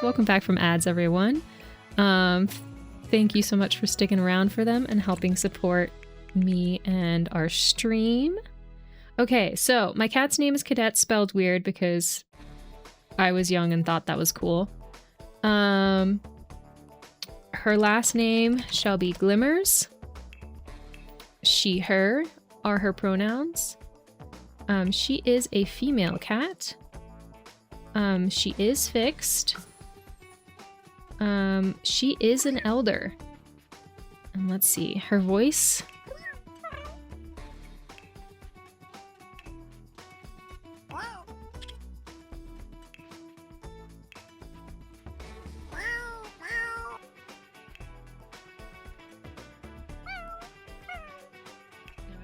Welcome back from ads, everyone. Thank you so much for sticking around for them and helping support me and our stream. Okay, so my cat's name is Cadet, spelled weird because I was young and thought that was cool. Her last name shall be Glimmers. She, her are her pronouns. She is a female cat. She is fixed. She is an elder. And let's see, her voice.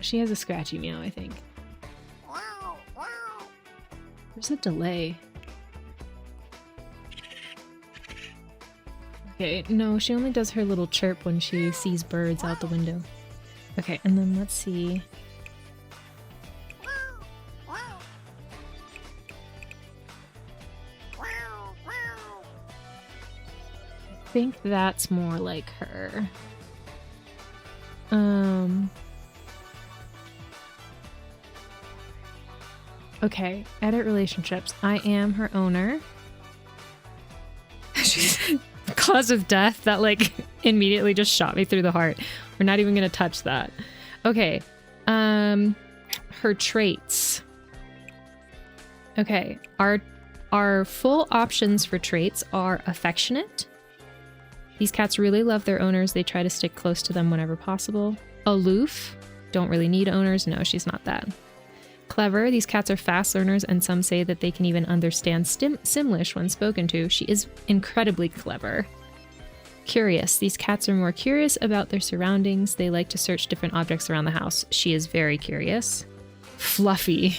She has a scratchy meow, I think. There's a delay. Okay, no, she only does her little chirp when she sees birds out the window. Okay, and then let's see. I think that's more like her. Okay, edit relationships. I am her owner. Cause of death, that like immediately just shot me through the heart. We're not even gonna touch that. Okay, her traits. Okay, our full options for traits are affectionate. These cats really love their owners. They try to stick close to them whenever possible. Aloof. Don't really need owners. No, she's not that. Clever. These cats are fast learners, and some say that they can even understand Simlish when spoken to. She is incredibly clever. Curious. These cats are more curious about their surroundings. They like to search different objects around the house. She is very curious. Fluffy.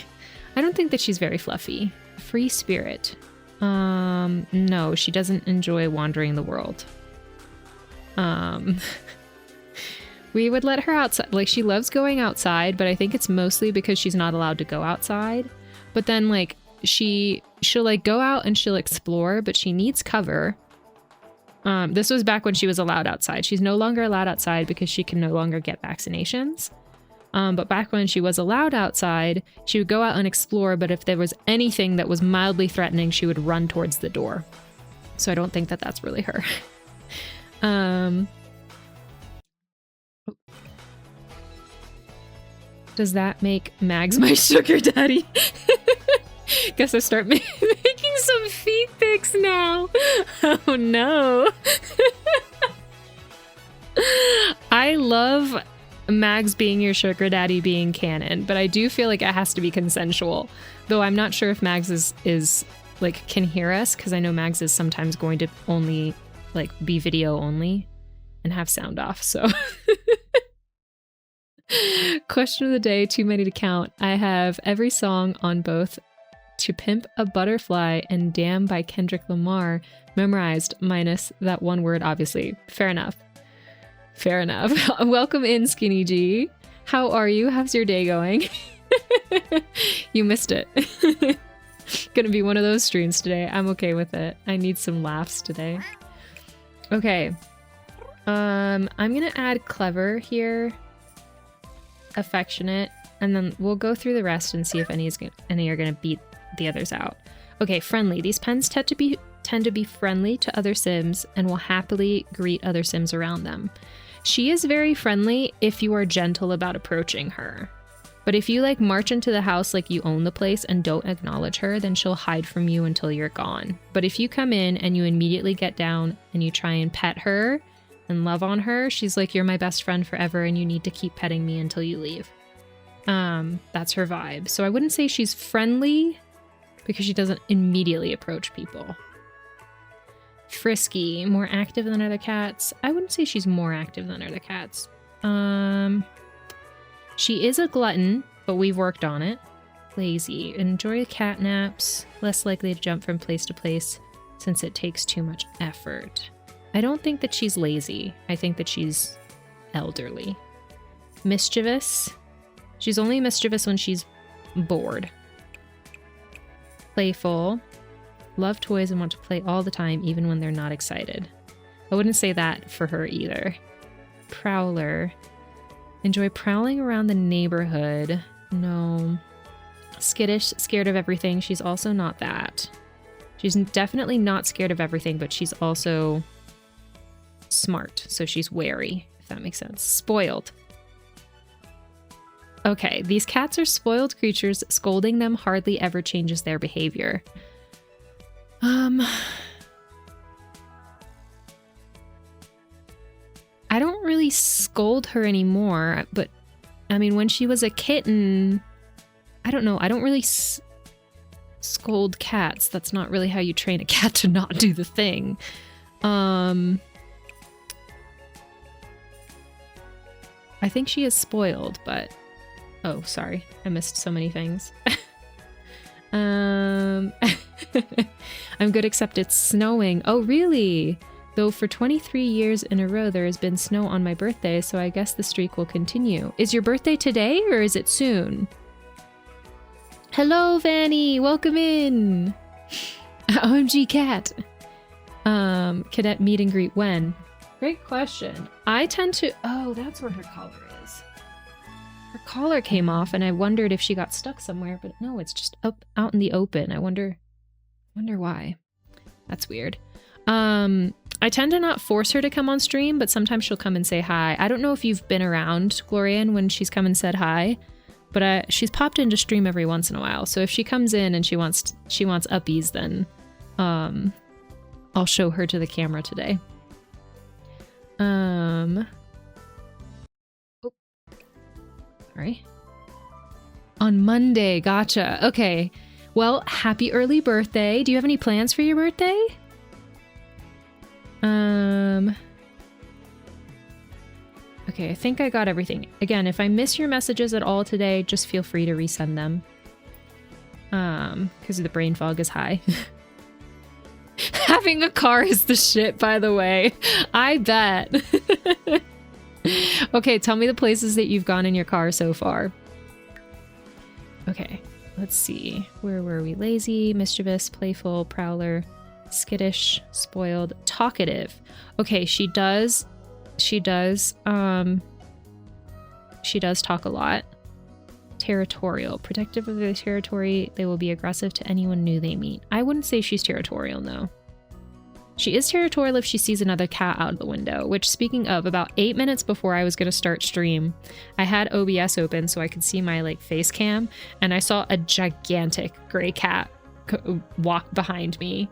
I don't think that she's very fluffy. Free spirit. No, she doesn't enjoy wandering the world. We would let her outside. Like, she loves going outside, but I think it's mostly because she's not allowed to go outside. But then, like, she'll like go out and she'll explore, but she needs cover. This was back when she was allowed outside. She's no longer allowed outside because she can no longer get vaccinations. But back when she was allowed outside, she would go out and explore, but if there was anything that was mildly threatening, she would run towards the door. So I don't think that that's really her. Does that make Mags my sugar daddy? Guess I start making some feet pics now. Oh no. I love Mags being your sugar daddy being canon, but I do feel like it has to be consensual. Though I'm not sure if Mags is like can hear us, because I know Mags is sometimes going to only like be video only and have sound off, so. Question of the day, too many to count. I have every song on both To Pimp a Butterfly and Damn by Kendrick Lamar memorized, minus that one word, obviously. Fair enough. Fair enough. Welcome in, Skinny G. How are you? How's your day going? You missed it. Gonna be one of those streams today. I'm okay with it. I need some laughs today. Okay. I'm gonna add clever here. Affectionate, and then we'll go through the rest and see if any are going to beat the others out. Okay, friendly. These pens tend to be friendly to other Sims and will happily greet other Sims around them. She is very friendly if you are gentle about approaching her. But if you like march into the house like you own the place and don't acknowledge her, then she'll hide from you until you're gone. But if you come in and you immediately get down and you try and pet her and love on her, she's like, you're my best friend forever and you need to keep petting me until you leave. That's her vibe. So I wouldn't say she's friendly because she doesn't immediately approach people. Frisky, more active than other cats. I wouldn't say she's more active than other cats. She is a glutton, but we've worked on it. Lazy, enjoy cat naps, less likely to jump from place to place since it takes too much effort. I don't think that she's lazy. I think that she's elderly. Mischievous. She's only mischievous when she's bored. Playful. Love toys and want to play all the time, even when they're not excited. I wouldn't say that for her either. Prowler. Enjoy prowling around the neighborhood. No. Skittish, scared of everything. She's also not that. She's definitely not scared of everything, but she's also smart. So she's wary, if that makes sense. Spoiled. Okay, these cats are spoiled creatures. Scolding them hardly ever changes their behavior. I don't really scold her anymore, but I mean, when she was a kitten, I don't know. I don't really scold cats. That's not really how you train a cat to not do the thing. I think she is spoiled, but... Oh, sorry. I missed so many things. I'm good except it's snowing. Oh, really? Though for 23 years in a row there has been snow on my birthday, so I guess the streak will continue. Is your birthday today or is it soon? Hello, Vanny! Welcome in! OMG cat! Cadet meet and greet when? Great question. I tend to... Oh, that's where her collar is. Her collar came off and I wondered if she got stuck somewhere, but no, it's just up out in the open. I wonder why. That's weird. I tend to not force her to come on stream, but sometimes she'll come and say hi. I don't know if you've been around Glorian when she's come and said hi, but she's popped into stream every once in a while. So if she comes in and she wants uppies, then I'll show her to the camera today. Oh, sorry. On Monday, gotcha. Okay. Well, happy early birthday. Do you have any plans for your birthday? Okay, I think I got everything. Again, if I miss your messages at all today, just feel free to resend them. Because the brain fog is high. Having a car is the shit, by the way. I bet. Okay, tell me the places that you've gone in your car so far. Okay, let's see. Where were we? Lazy, mischievous, playful, prowler, skittish, spoiled, talkative. Okay, she does talk a lot. Territorial, protective of their territory. They will be aggressive to anyone new they meet. I wouldn't say she's territorial, no. She is territorial if she sees another cat out of the window, which, speaking of, about 8 minutes before I was going to start stream, I had OBS open so I could see my face cam, and I saw a gigantic gray cat walk behind me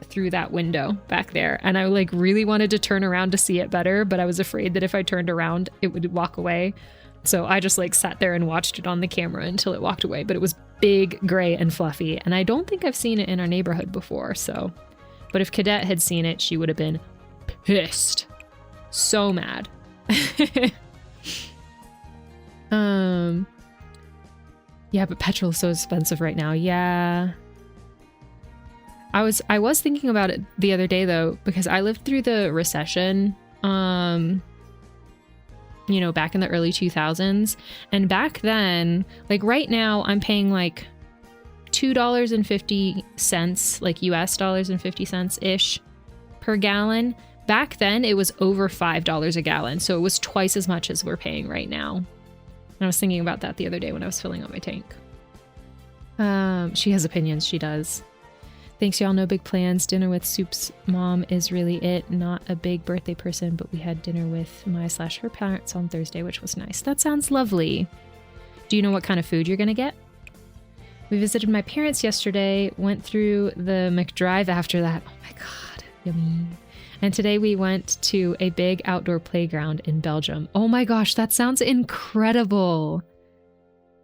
through that window back there, and I really wanted to turn around to see it better, but I was afraid that if I turned around it would walk away. So I just sat there and watched it on the camera until it walked away. But it was big, gray, and fluffy, and I don't think I've seen it in our neighborhood before, so... But if Cadet had seen it, she would have been pissed. So mad. Yeah, but petrol is so expensive right now. Yeah. I was thinking about it the other day, though, because I lived through the recession, you know, back in the early 2000s. And back then, right now, I'm paying $2.50, US dollars and 50 cents ish per gallon. Back then, it was over $5 a gallon. So it was twice as much as we're paying right now. And I was thinking about that the other day when I was filling up my tank. She has opinions. She does. Thanks, y'all. No big plans. Dinner with Soup's mom is really it. Not a big birthday person, but we had dinner with my/her parents on Thursday, which was nice. That sounds lovely. Do you know what kind of food you're gonna get? We visited my parents yesterday, went through the McDrive after that. Oh my god, yummy. And today we went to a big outdoor playground in Belgium. Oh my gosh, that sounds incredible.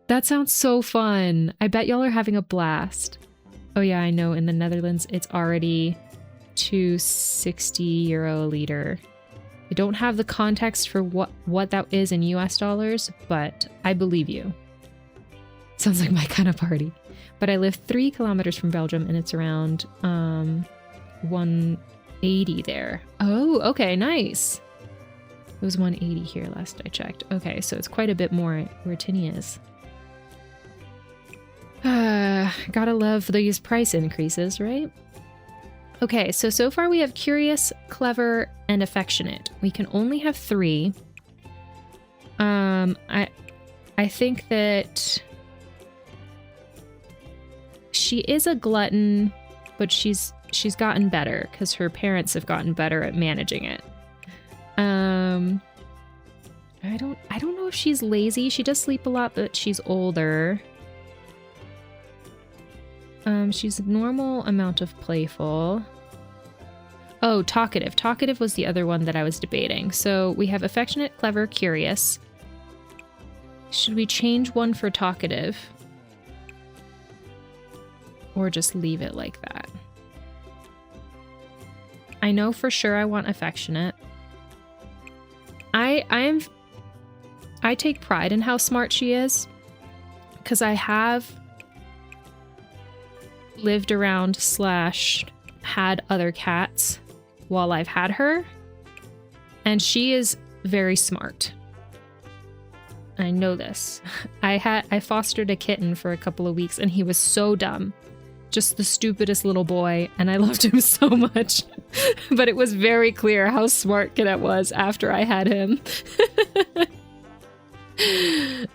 That sounds so fun. I bet y'all are having a blast. Oh yeah, I know, in the Netherlands it's already €260 a liter. I don't have the context for what that is in US dollars, but I believe you. Sounds like my kind of party. But I live 3 kilometers from Belgium and it's around 180 there. Oh, okay, nice. It was 180 here last I checked. Okay, so it's quite a bit more where Tinny is. Gotta love these price increases, right? Okay, so far we have curious, clever, and affectionate. We can only have 3. I think that she is a glutton, but she's gotten better because her parents have gotten better at managing it. I don't know if she's lazy. She does sleep a lot, but she's older. She's a normal amount of playful. Oh, talkative. Talkative was the other one that I was debating. So we have affectionate, clever, curious. Should we change one for talkative? Or just leave it like that? I know for sure I want affectionate. I take pride in how smart she is, because I have lived around / had other cats while I've had her, and she is very smart. I know this. I fostered a kitten for a couple of weeks, and he was so dumb. Just the stupidest little boy, and I loved him so much. But it was very clear how smart Cadet was after I had him.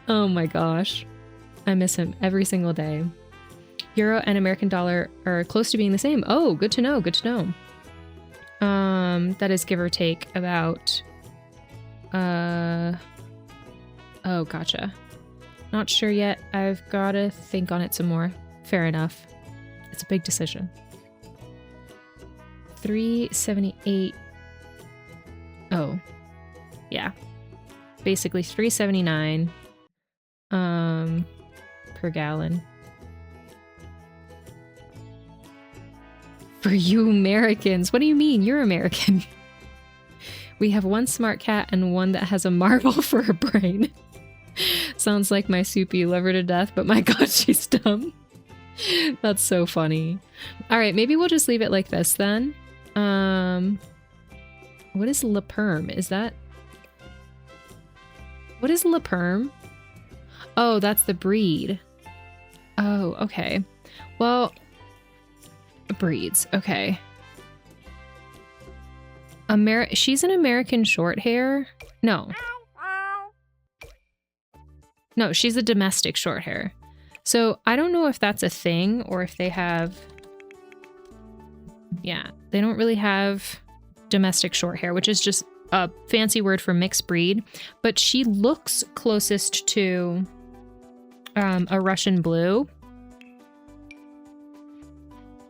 Oh my gosh. I miss him every single day. Euro and American dollar are close to being the same. Oh, good to know, good to know. That is give or take about... Oh, gotcha. Not sure yet. I've got to think on it some more. Fair enough. It's a big decision. 378. Oh, yeah. Basically 379 per gallon. For you Americans. What do you mean? You're American. We have one smart cat and one that has a marble for a brain. Sounds like my soupy. Love her to death, but my god, she's dumb. That's so funny. All right, maybe we'll just leave it like this then. What is La Perm? Is that... What is La Perm? Oh, that's the breed. Oh, okay. Well, breeds. Okay. She's an American short hair. No. No, she's a domestic short hair. So I don't know if that's a thing or if they have... Yeah, they don't really have domestic short hair, which is just a fancy word for mixed breed. But she looks closest to a Russian blue.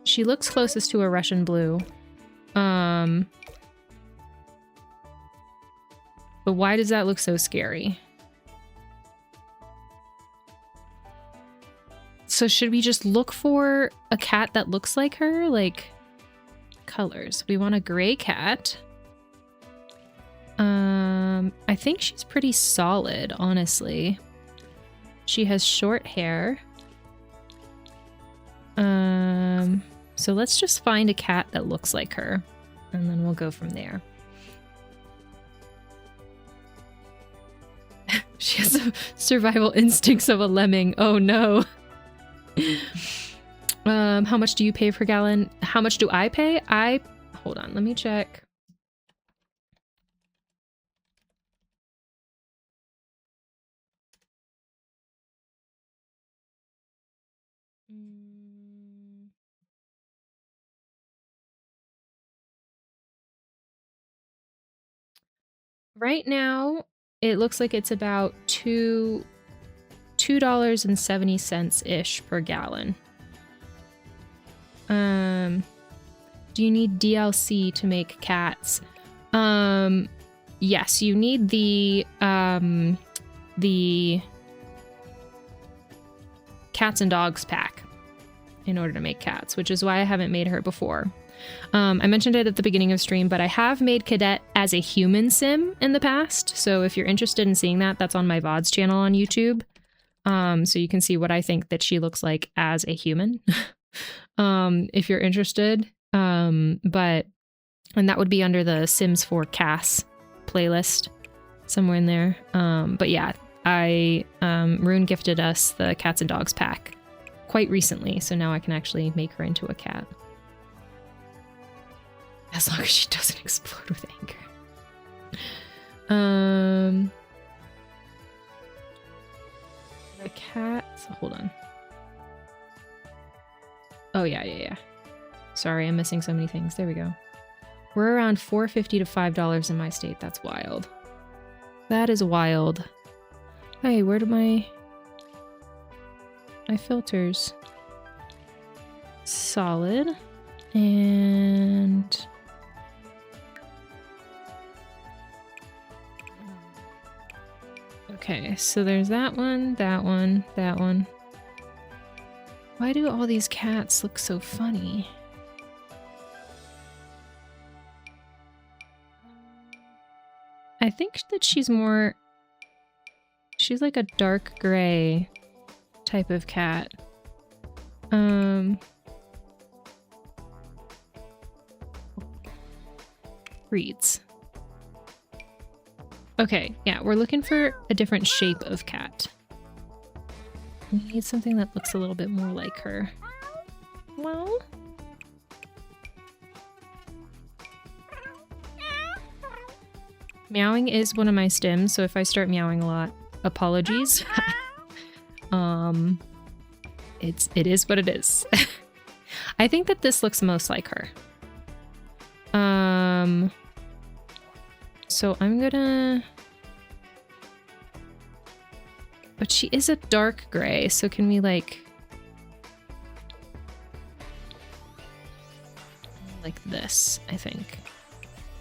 She looks closest to a Russian blue. But why does that look so scary? So should we just look for a cat that looks like her? Like, colors. We want a gray cat. I think she's pretty solid, honestly. She has short hair. So let's just find a cat that looks like her, and then we'll go from there. She has the survival instincts of a lemming. Oh no. How much do you pay per gallon? How much do I pay? Hold on, let me check. Right now, it looks like it's about $2.70-ish per gallon. Do you need DLC to make cats? Yes, you need the cats and dogs pack in order to make cats, which is why I haven't made her before. I mentioned it at the beginning of stream, but I have made Cadet as a human sim in the past. So if you're interested in seeing that, that's on my VODs channel on YouTube. So you can see what I think that she looks like as a human. If you're interested. And that would be under the Sims 4 Cass playlist somewhere in there. But yeah, Rune gifted us the cats and dogs pack quite recently, so now I can actually make her into a cat. As long as she doesn't explode with anger. The cats. Hold on. Oh yeah. Sorry, I'm missing so many things. There we go. We're around $4.50 to $5 in my state. That's wild. That is wild. Hey, where do my filters? Solid. And okay, so there's that one, that one, that one. Why do all these cats look so funny? I think that she's like a dark gray type of cat. Breeds. Okay, yeah, we're looking for a different shape of cat. We need something that looks a little bit more like her. Well, meowing is one of my stims, so if I start meowing a lot, apologies. It is what it is. I think that this looks most like her. So I'm gonna... But she is a dark gray, so can we like this, I think.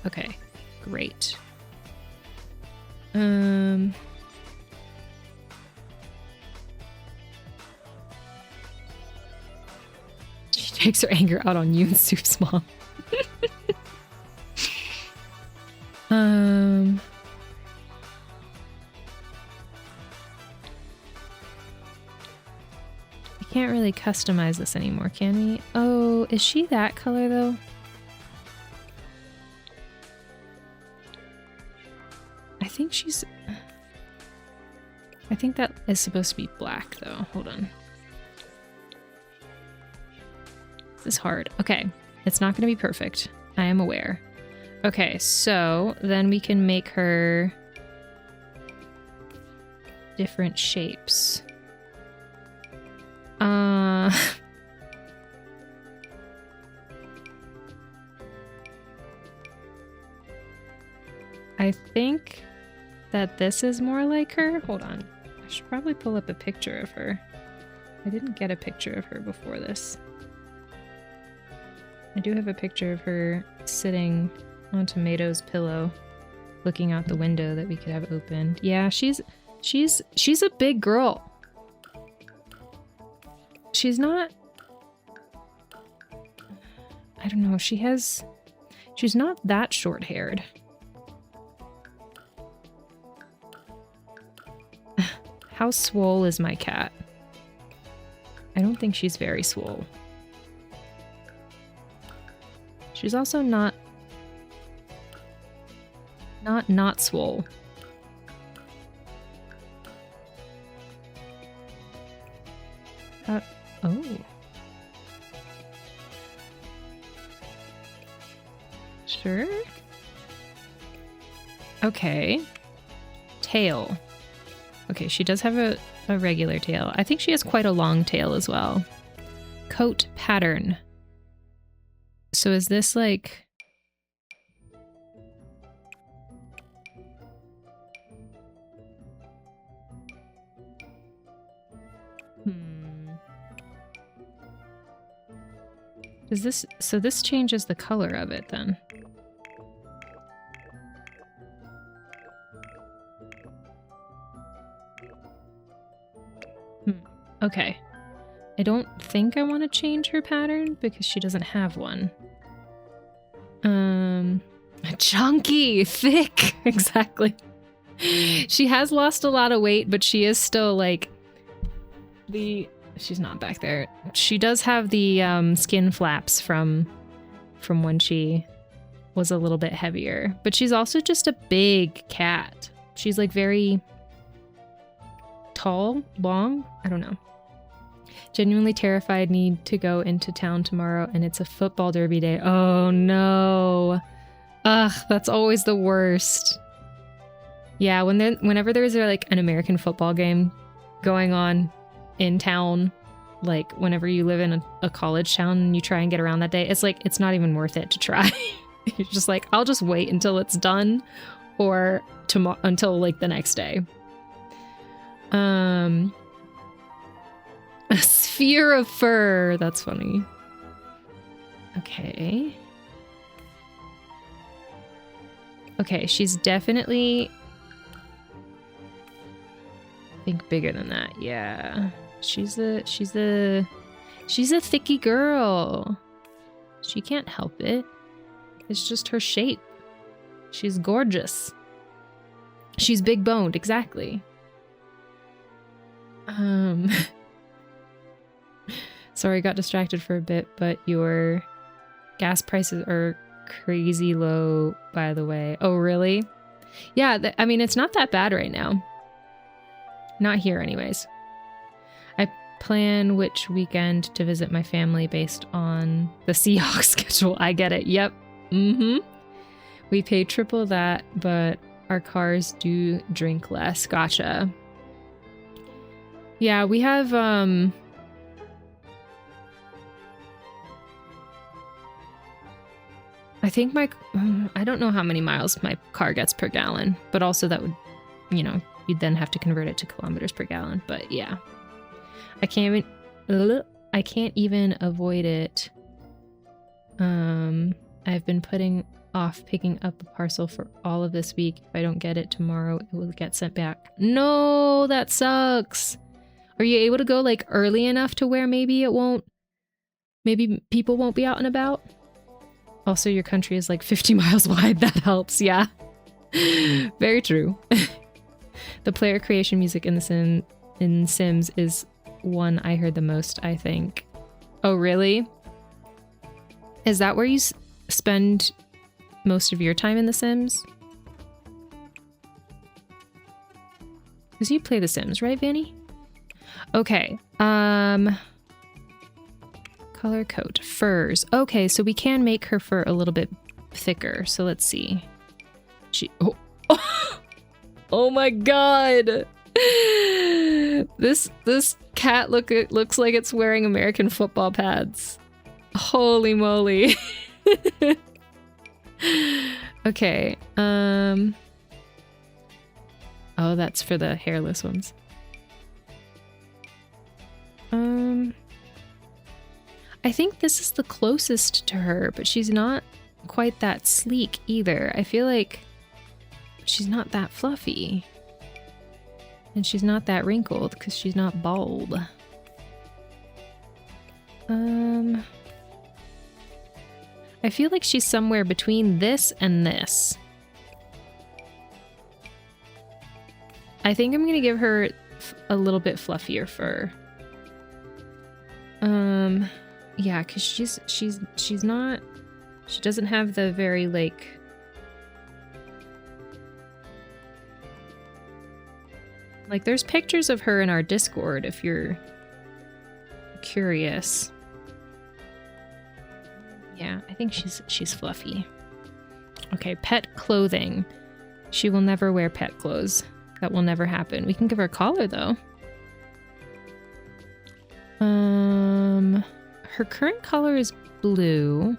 Okay, great. She takes her anger out on you and Soup's mom. We can't really customize this anymore, can we? Oh, is she that color though? I think that is supposed to be black though. Hold on. This is hard. Okay, it's not going to be perfect. I am aware. Okay, so then we can make her different shapes. I think that this is more like her. Hold on. I should probably pull up a picture of her. I didn't get a picture of her before this. I do have a picture of her sitting on Tomato's pillow, looking out the window that we could have opened. Yeah, she's a big girl. She's not... I don't know, she's not that short-haired. How swole is my cat? I don't think she's very swole. She's also not swole. Oh. Sure. Okay. Tail. Okay, she does have a regular tail. I think she has quite a long tail as well. Coat pattern. So is this like... Does this... So this changes the color of it then. Okay. I don't think I want to change her pattern because she doesn't have one. Chunky, thick, exactly. She has lost a lot of weight, but she is still like she's not back there. She does have the skin flaps from when she was a little bit heavier, but she's also just a big cat. She's like very tall, long, I don't know. Genuinely terrified, need to go into town tomorrow and it's a football derby day. Oh no. Ugh, that's always the worst. Yeah, whenever there's like an American football game going on in town, like whenever you live in a college town and you try and get around that day, it's like, it's not even worth it to try. You're just like, I'll just wait until it's done or until like the next day. A sphere of fur. That's funny. Okay. Okay, she's definitely, I think, bigger than that. Yeah. She's a thicky girl. She can't help it. It's just her shape. She's gorgeous. She's big boned, exactly. Sorry, got distracted for a bit, but your gas prices are crazy low, by the way. Oh, really? Yeah, I mean, it's not that bad right now. Not here, anyways. I plan which weekend to visit my family based on the Seahawks schedule. I get it. Yep. Mm-hmm. We pay triple that, but our cars do drink less. Gotcha. Yeah, we have, I think I don't know how many miles my car gets per gallon, but also that would, you'd then have to convert it to kilometers per gallon. But yeah, I can't even avoid it. I've been putting off picking up a parcel for all of this week. If I don't get it tomorrow, it will get sent back. No, that sucks. Are you able to go like early enough to where maybe people won't be out and about? Also, your country is like 50 miles wide. That helps. Yeah. Very true. The player creation music in Sims is one I heard the most, I think. Oh, really? Is that where you spend most of your time in The Sims? Because you play The Sims, right, Vanny? Okay. Color coat. Furs. Okay, so we can make her fur a little bit thicker. So let's see. Oh my god! This cat looks like it's wearing American football pads. Holy moly. Okay. Oh, that's for the hairless ones. I think this is the closest to her, but she's not quite that sleek either. I feel like she's not that fluffy. And she's not that wrinkled because she's not bald. I feel like she's somewhere between this and this. I think I'm gonna give her a little bit fluffier fur. Yeah, because she's not, she doesn't have the very like there's pictures of her in our Discord if you're curious. Yeah, I think she's fluffy. Okay, pet clothing. She will never wear pet clothes. That will never happen. We can give her a collar though. Her current color is blue,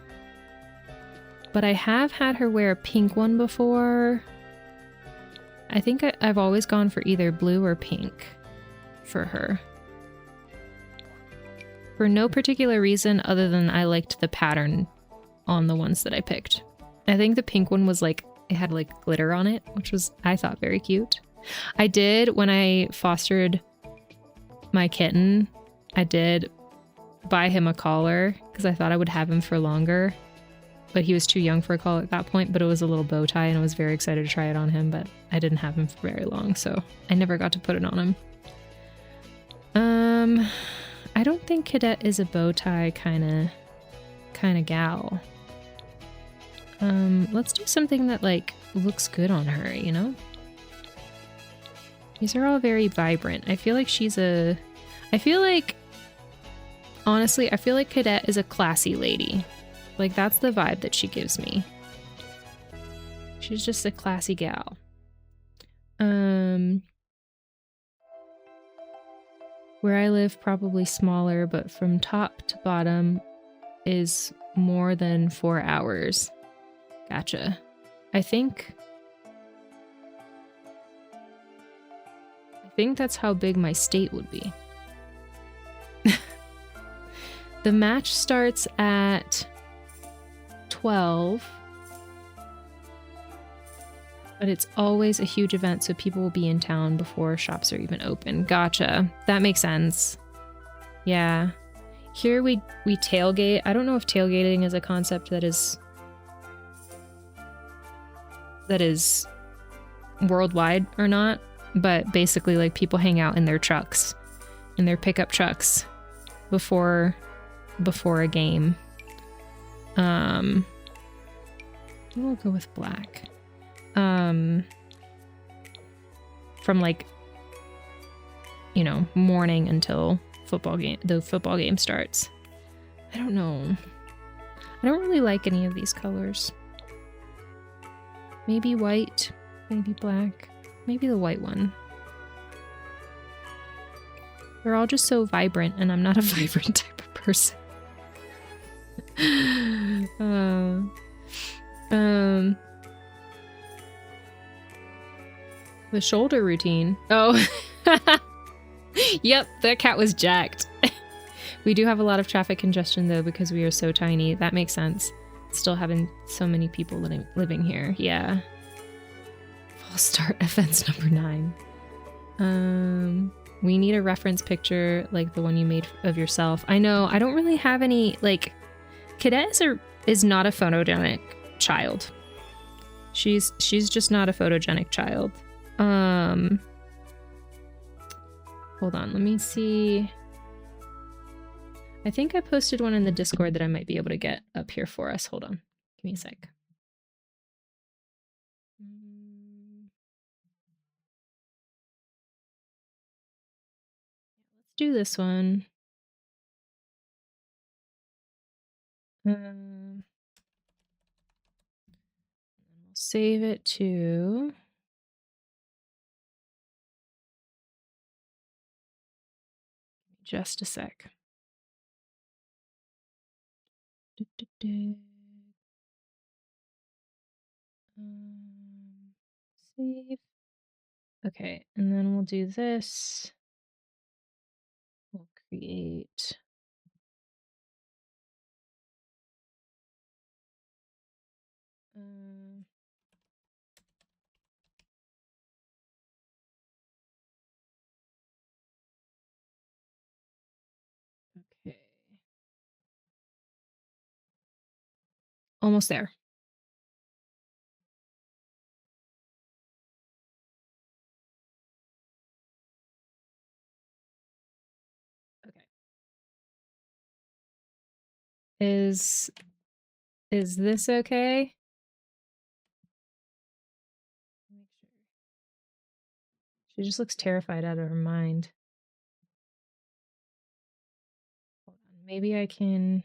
but I have had her wear a pink one before. I think I've always gone for either blue or pink for her. For no particular reason other than I liked the pattern on the ones that I picked. I think the pink one was like, it had like glitter on it, which was, I thought, very cute. I did, when I fostered my kitten, I did buy him a collar because I thought I would have him for longer, but he was too young for a collar at that point, but it was a little bow tie and I was very excited to try it on him, but I didn't have him for very long, so I never got to put it on him. I don't think Cadet is a bow tie kind of gal. Let's do something that like looks good on her, you know? These are all very vibrant. I feel like Honestly, I feel like Cadet is a classy lady. Like, that's the vibe that she gives me. She's just a classy gal. Where I live, probably smaller, but from top to bottom is more than 4 hours. Gotcha. I think that's how big my state would be. The match starts at 12, but it's always a huge event, so people will be in town before shops are even open. Gotcha. That makes sense. Yeah. Here we tailgate. I don't know if tailgating is a concept that is worldwide or not, but basically like people hang out in their trucks, in their pickup trucks before a game. We'll go with black. From like, you know, morning until the football game starts. I don't know. I don't really like any of these colors. Maybe white, maybe black, maybe the white one. They're all just so vibrant, and I'm not a vibrant type of person. The shoulder routine. Oh, yep, that cat was jacked. We do have a lot of traffic congestion though because we are so tiny. That makes sense. Still having so many people living here. Yeah. False start offense number 9. We need a reference picture like the one you made of yourself. I know, I don't really have any, like, Cadet is not a photogenic child. She's just not a photogenic child. Hold on, let me see. I think I posted one in the Discord that I might be able to get up here for us. Hold on, give me a sec. Let's do this one. We'll save it to just a sec. Save. Okay, and then we'll do this. We'll create. Okay. Almost there. Okay. Is this okay? She just looks terrified out of her mind. Hold on. Maybe I can.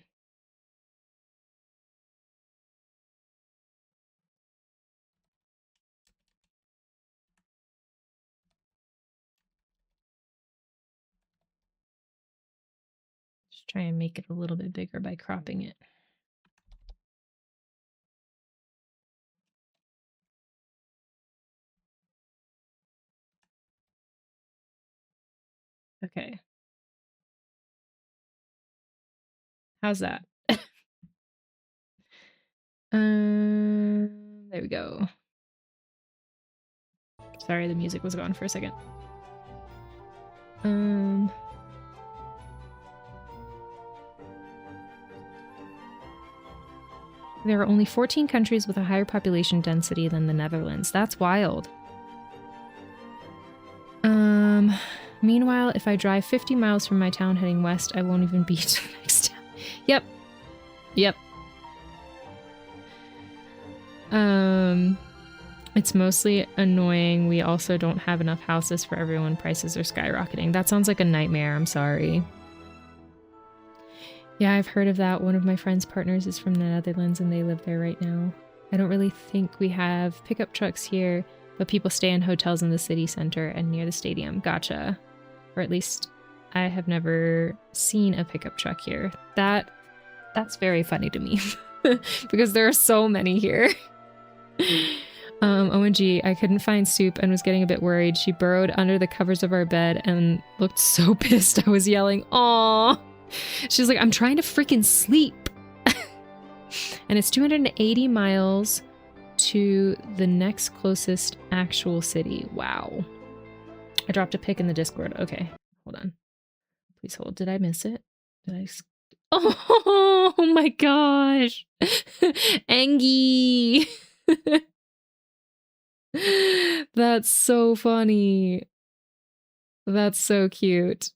Just try and make it a little bit bigger by cropping it. Okay. How's that? There we go. Sorry, the music was gone for a second. There are only 14 countries with a higher population density than the Netherlands. That's wild. Meanwhile, if I drive 50 miles from my town heading west, I won't even be to the next town. Yep. Yep. It's mostly annoying. We also don't have enough houses for everyone. Prices are skyrocketing. That sounds like a nightmare. I'm sorry. Yeah, I've heard of that. One of my friend's partners is from the Netherlands and they live there right now. I don't really think we have pickup trucks here, but people stay in hotels in the city center and near the stadium. Gotcha. Or at least I have never seen a pickup truck here. That's very funny to me because there are so many here. OMG, I couldn't find Soup and was getting a bit worried. She burrowed under the covers of our bed and looked so pissed. I was yelling, "Aw!" She's like, "I'm trying to freaking sleep." And it's 280 miles to the next closest actual city. Wow. I dropped a pic in the Discord. Okay, hold on. Please hold. Did I miss it? Did I? Oh my gosh. Angie. That's so funny. That's so cute.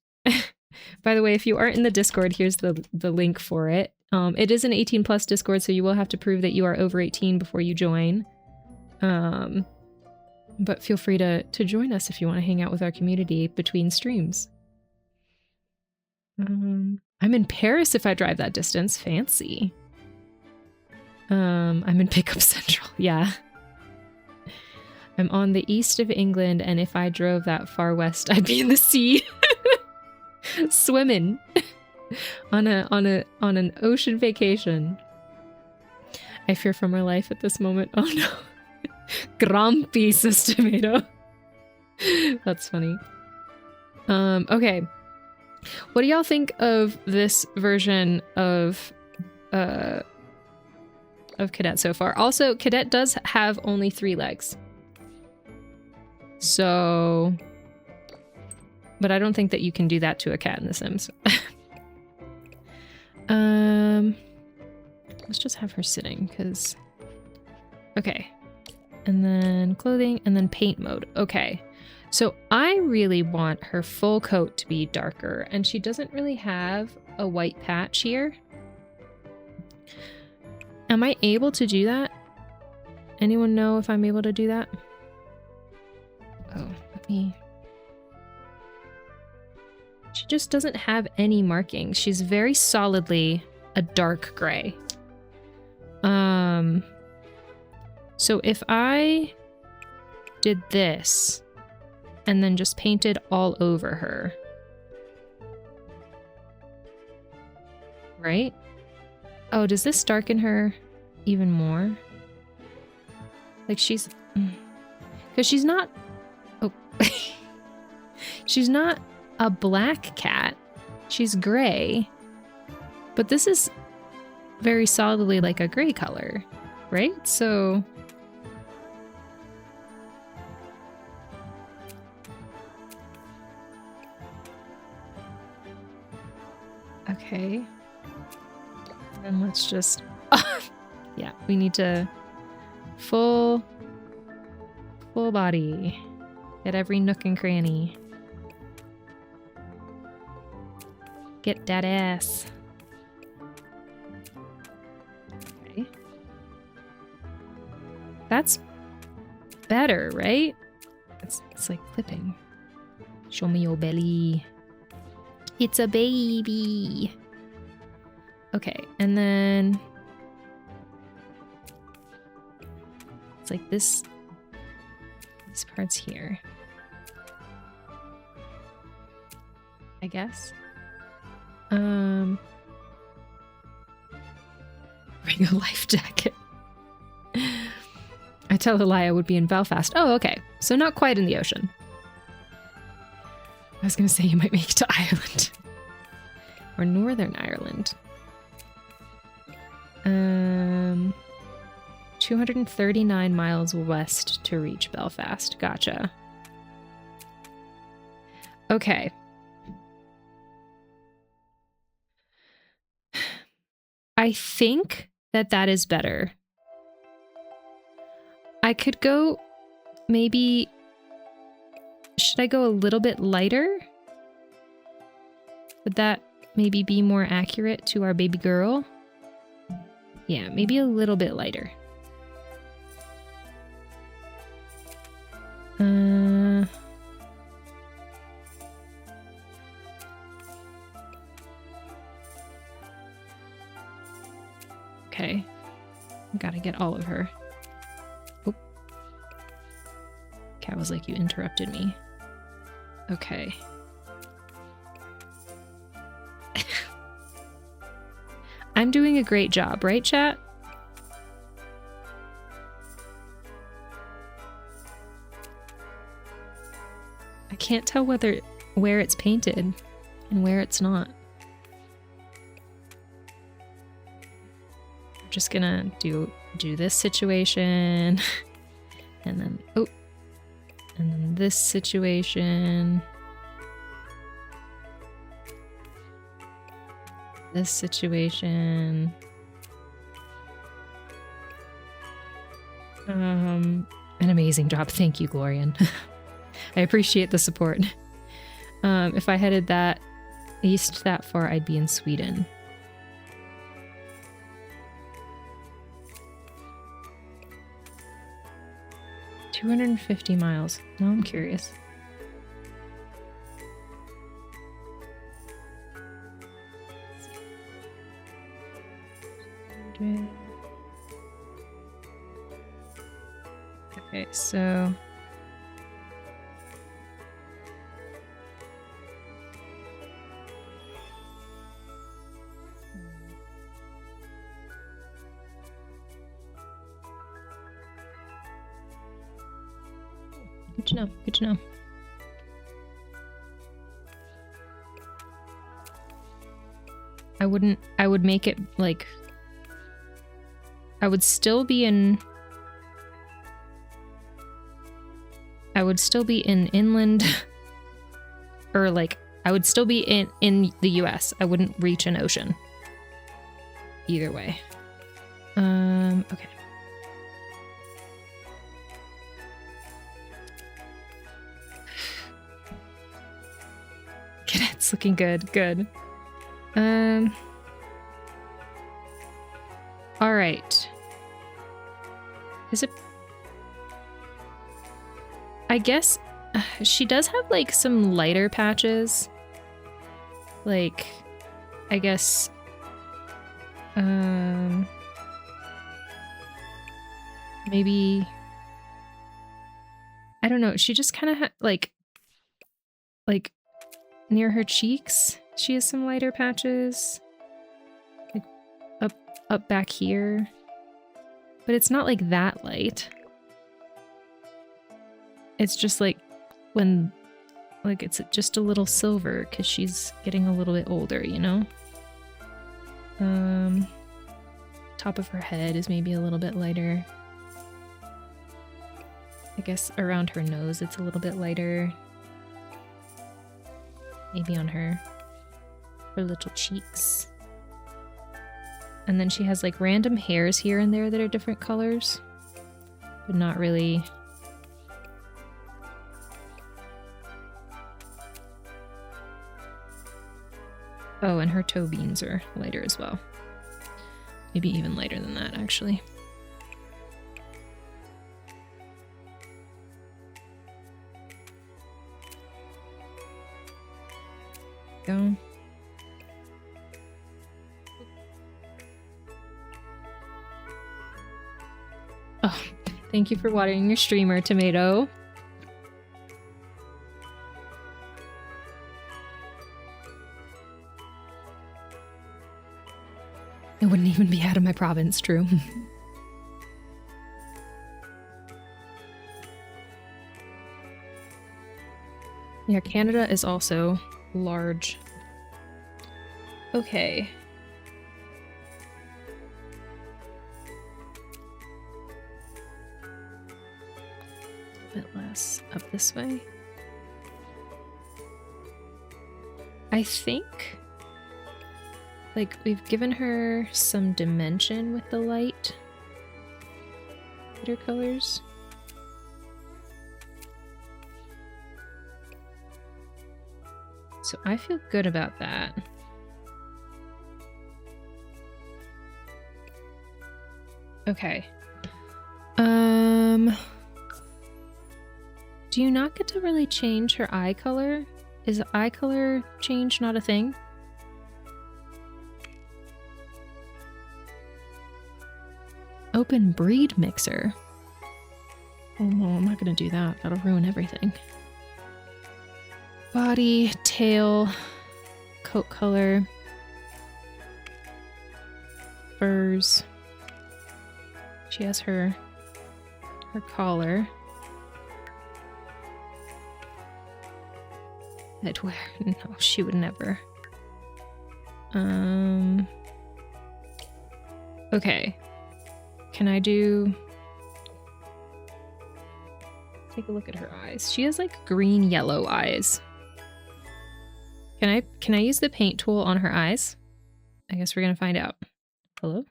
By the way, if you aren't in the Discord, here's the link for it. It is an 18 plus Discord, so you will have to prove that you are over 18 before you join. But feel free to join us if you want to hang out with our community between streams. I'm in Paris if I drive that distance. Fancy. I'm in Pickup Central. Yeah. I'm on the east of England, and if I drove that far west, I'd be in the sea. Swimming. on an ocean vacation. I fear for my life at this moment. Oh no. Grumpy, says Tomato. That's funny. Okay. What do y'all think of this version of Cadet so far? Also, Cadet does have only 3 legs. So, but I don't think that you can do that to a cat in The Sims. Let's just have her sitting, because... Okay. And then clothing, and then paint mode. Okay. So I really want her full coat to be darker, and she doesn't really have a white patch here. Am I able to do that? Anyone know if I'm able to do that? Oh, let me... She just doesn't have any markings. She's very solidly a dark gray. So if I did this and then just painted all over her, right? Oh, does this darken her even more? Like she's... Because she's not... Oh. She's not a black cat. She's gray. But this is very solidly like a gray color, right? So... Okay. And let's just... yeah, we need to... Full body. Get every nook and cranny. Get that ass. Okay. That's better, right? It's like clipping. Show me your belly. It's a baby. Okay, and then it's like this. These parts here, I guess. Bring a life jacket. I tell a lie, I would be in Belfast. Oh, okay. So not quite in the ocean. I was gonna say you might make it to Ireland. Or Northern Ireland. 239 miles west to reach Belfast. Gotcha. Okay. I think that is better. I could go maybe... Should I go a little bit lighter? Would that maybe be more accurate to our baby girl? Yeah, maybe a little bit lighter. Okay. I gotta get all of her. Oop. Cat was like, you interrupted me. Okay. I'm doing a great job, right, chat? I can't tell where it's painted and where it's not. We're just gonna do this situation and then and then this situation. This situation. An amazing job. Thank you, Glorian. I appreciate the support. If I headed that east that far, I'd be in Sweden. $250 miles. Now I'm curious. Okay, so good to know. Good to know. I would make it like I would still be in inland or like I would still be in the US. I wouldn't reach an ocean. Either way. Okay. It's looking good. Good. All right. Is it? I guess she does have like some lighter patches. Like, I guess, maybe, I don't know. She just kind of like near her cheeks, she has some lighter patches. Like up back here. But it's not like that light. It's just like when, like it's just a little silver because she's getting a little bit older, you know? Top of her head is maybe a little bit lighter. I guess around her nose it's a little bit lighter. Maybe on her little cheeks. And then she has like random hairs here and there that are different colors, but not really. Oh, and her toe beans are lighter as well. Maybe even lighter than that, actually. Go. Oh, thank you for watering your streamer, Tomato. It wouldn't even be out of my province, true. Yeah, Canada is also large. Okay. A bit less up this way. I think like we've given her some dimension with the lighter colors. So I feel good about that. Okay. Do you not get to really change her eye color? Is eye color change not a thing? open breed mixer. Oh no, I'm not gonna do that. That'll ruin everything. Body, tail, coat color, furs. She has her collar. I'd wear. No, she would never. Okay. Can I do... Take a look at her eyes. She has like green yellow eyes. Can I use the paint tool on her eyes? I guess we're gonna find out. Hello?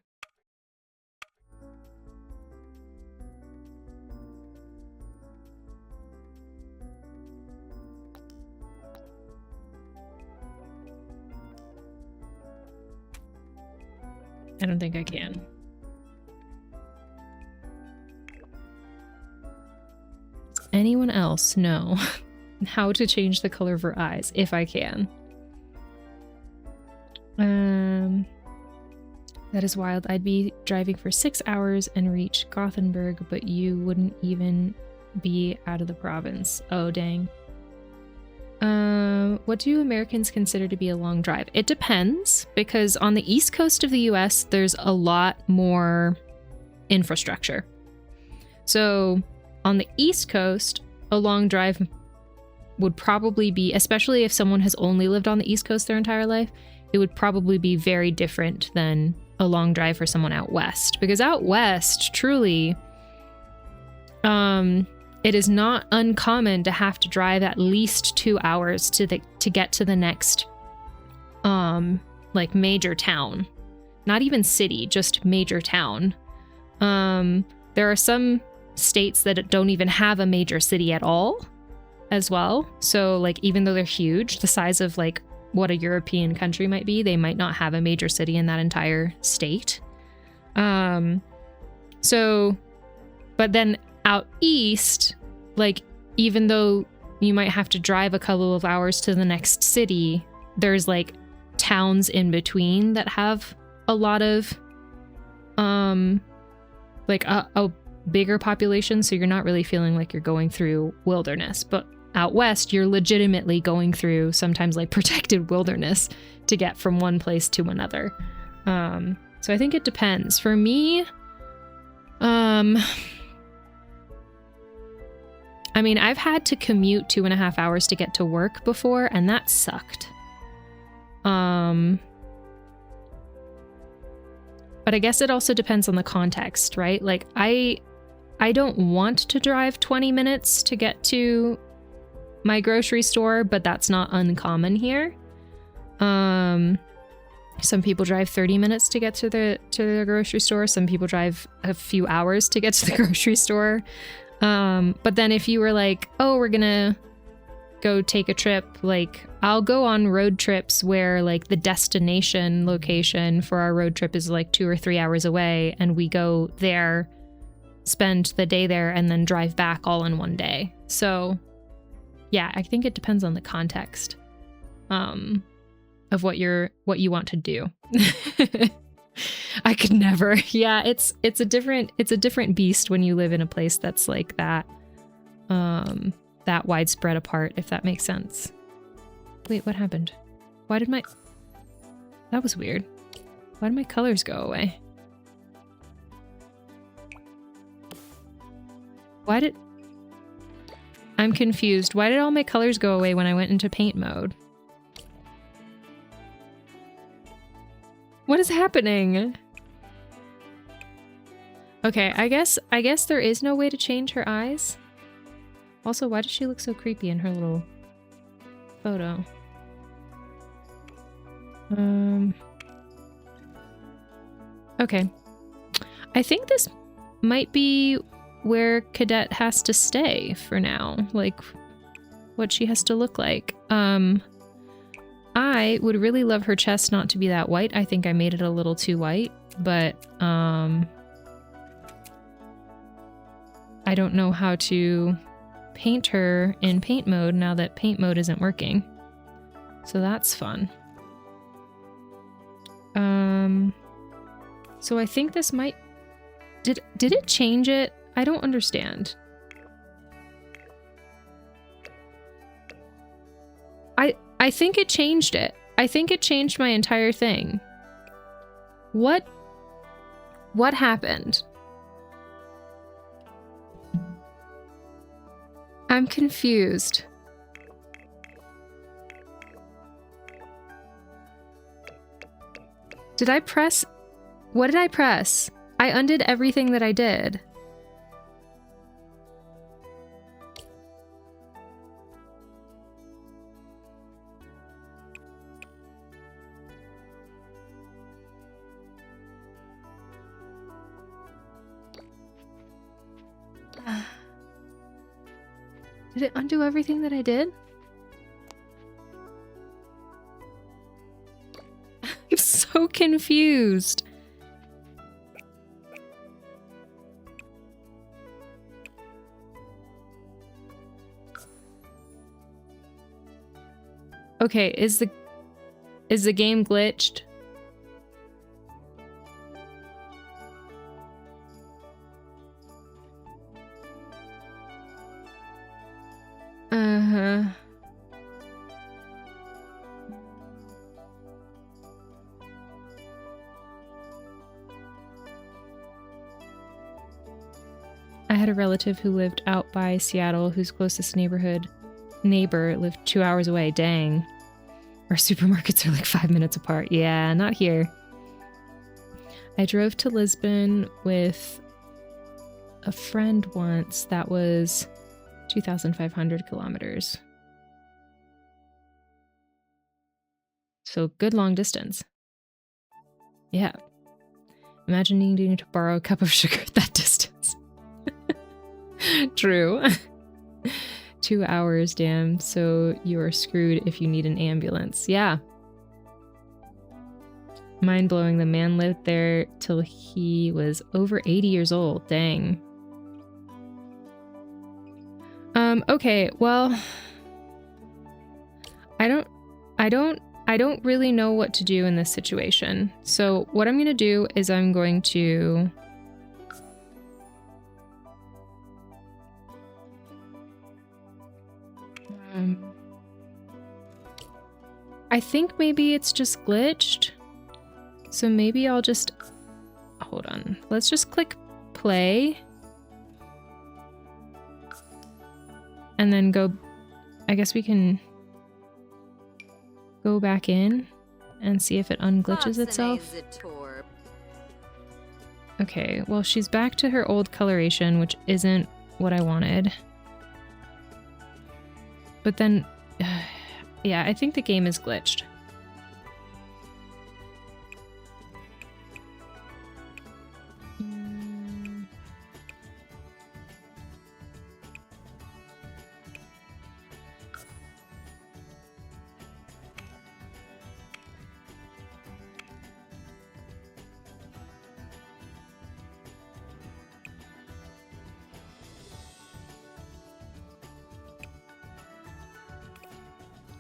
I don't think I can. Does anyone else know how to change the color of her eyes, if I can? That is wild. I'd be driving for 6 hours and reach Gothenburg, but you wouldn't even be out of the province. Oh, dang. What do Americans consider to be a long drive? It depends, because on the east coast of the US, there's a lot more infrastructure. So on the east coast, a long drive would probably be, especially if someone has only lived on the east coast their entire life, it would probably be very different than a long drive for someone out west. Because out west, truly, it is not uncommon to have to drive at least 2 hours to get to the next, like major town. Not even city, just major town. There are some states that don't even have a major city at all, as well. So, like, even though they're huge, the size of like what a European country might be, they might not have a major city in that entire state. So, but then out east, like, even though you might have to drive a couple of hours to the next city, there's like towns in between that have a lot of like a bigger population, so you're not really feeling like you're going through wilderness. But out west, you're legitimately going through sometimes like protected wilderness to get from one place to another. So I think it depends. For me, I mean, I've had to commute 2.5 hours to get to work before, and that sucked. But I guess it also depends on the context, right? Like, I don't want to drive 20 minutes to get to my grocery store, but that's not uncommon here. Some people drive 30 minutes to get to their grocery store. Some people drive a few hours to get to the grocery store. But then if you were like, oh, we're gonna go take a trip, like, I'll go on road trips where like the destination location for our road trip is like 2 or 3 hours away, and we go there, spend the day there, and then drive back all in one day. So yeah, I think it depends on the context of what you want to do. I could never. Yeah, it's a different beast when you live in a place that's like that, that widespread apart, if that makes sense. Wait, what happened? Why did my... That was weird. Why did my colors go away? Why did... I'm confused. Why did all my colors go away when I went into paint mode? What is happening? Okay, I guess there is no way to change her eyes. Also, why does she look so creepy in her little photo? Okay. I think this might be where Cadet has to stay for now. Like, what she has to look like. I would really love her chest not to be that white. I think I made it a little too white, but I don't know how to paint her in paint mode now that paint mode isn't working. So that's fun. So I think this might Did it change it? I don't understand. I think it changed it. I think it changed my entire thing. What happened? I'm confused. Did I press? What did I press? I undid everything that I did. Did it undo everything that I did? I'm so confused. Okay, is the game glitched? Uh-huh. I had a relative who lived out by Seattle whose closest neighbor lived 2 hours away. Dang. Our supermarkets are like 5 minutes apart. Yeah, not here. I drove to Lisbon with a friend once. That was 2,500 kilometers. So good long distance. Yeah. Imagine needing to borrow a cup of sugar at that distance. True. 2 hours, damn. So you are screwed if you need an ambulance. Yeah. Mind blowing. The man lived there till he was over 80 years old. Dang. Okay, well, I don't really know what to do in this situation. So what I'm going to do is I'm going to I think maybe it's just glitched. So maybe I'll just hold on. Let's just click play. And then go, I guess we can go back in and see if it unglitches itself. Okay, well, she's back to her old coloration, which isn't what I wanted. But then, yeah, I think the game is glitched.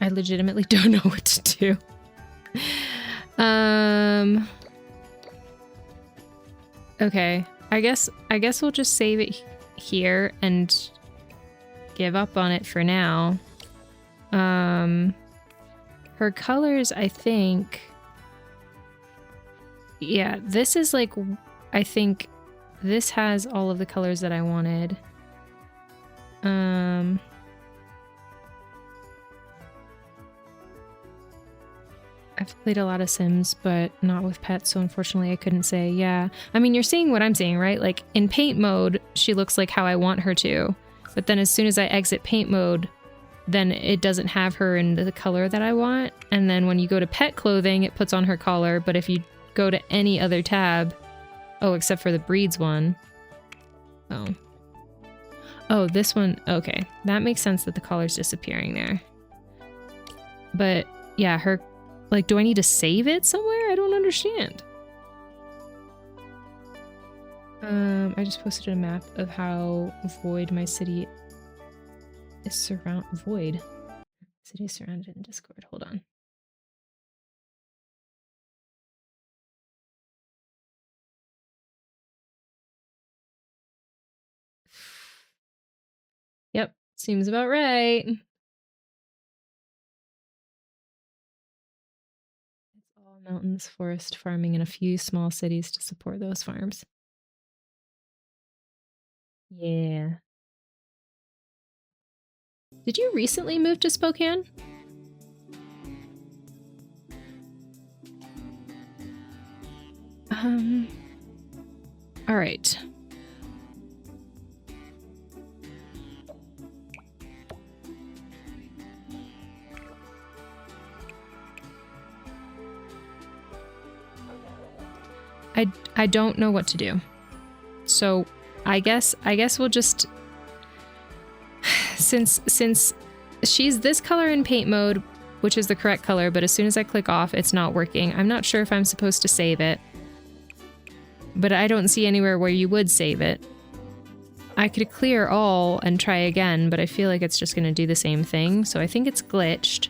I legitimately don't know what to do. Okay. I guess we'll just save it here and give up on it for now. Her colors, I think. Yeah, this is like, I think this has all of the colors that I wanted. I've played a lot of Sims, but not with pets, so unfortunately I couldn't say, yeah. I mean, you're seeing what I'm seeing, right? Like, in paint mode, she looks like how I want her to. But then as soon as I exit paint mode, then it doesn't have her in the color that I want. And then when you go to pet clothing, it puts on her collar. But if you go to any other tab... Oh, except for the breeds one. Oh. Oh, this one... Okay. That makes sense that the collar's disappearing there. But, yeah, her... Like, do I need to save it somewhere? I don't understand. I just posted a map of how void my city is City is surrounded in Discord. Hold on. Yep, seems about right. It's all mountains, forest, farming, and a few small cities to support those farms. Yeah. Did you recently move to Spokane? All right. I don't know what to do. So I guess we'll just since she's this color in paint mode, which is the correct color, but as soon as I click off, it's not working. I'm not sure if I'm supposed to save it, but I don't see anywhere where you would save it. I could clear all and try again, but I feel like it's just going to do the same thing. So I think it's glitched.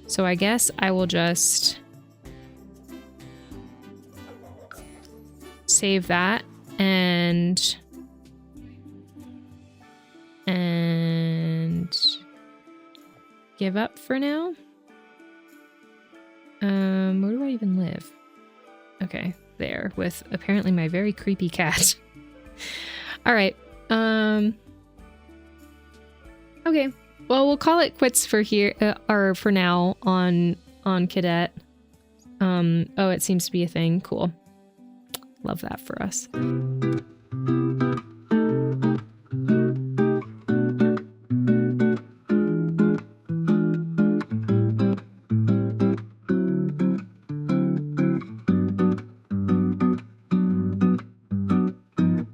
So I guess I will just save that and give up for now. Where do I even live? Okay, there, with apparently my very creepy cat. All right. Okay. Well, we'll call it quits for here, or for now on Cadet. Oh, it seems to be a thing. Cool. Love that for us.